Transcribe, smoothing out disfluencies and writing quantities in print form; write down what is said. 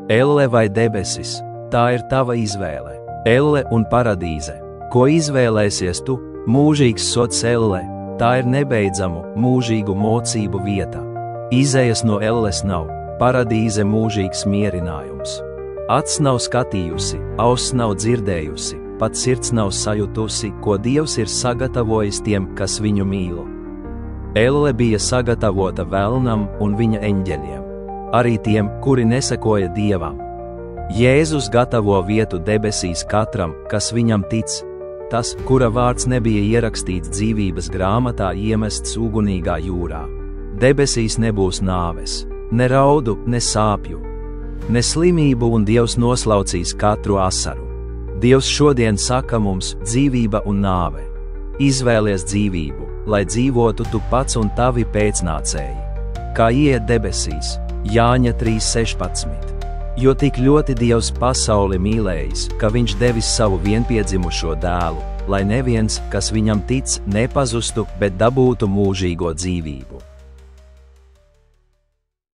Elle vai debesis, tā ir tava izvēle. Elle un paradīze. Ko izvēlēsies tu? Mūžīgs sots elle, tā ir nebeidzamu, mūžīgu mocību vieta. Izejas no elles nav, paradīze mūžīgs mierinājums. Acs nav skatījusi, auss nav dzirdējusi, pat sirds nav sajutusi, ko Dievs ir sagatavojis tiem, kas viņu mīl. Elle bija sagatavota velnam un viņa eņģeļiem, arī tiem, kuri nesekoja Dievam. Jēzus gatavo vietu debesīs katram, kas viņam tic. Tas, kura vārds nebija ierakstīts dzīvības grāmatā, iemests ugunīgā jūrā. Debesīs nebūs nāves, ne raudu, ne sāpju, ne slimību, un Dievs noslaucīs katru asaru. Dievs šodien saka mums: dzīvība un nāve. Izvēlies dzīvību, lai dzīvotu tu pats un tavi pēcnācēji. Kā iet debesīs, Jāņa 3:16. Jo tik ļoti Dievs pasauli mīlējis, ka viņš devis savu vienpiedzimušo dēlu, lai neviens, kas viņam tic, nepazustu, bet dabūtu mūžīgo dzīvību.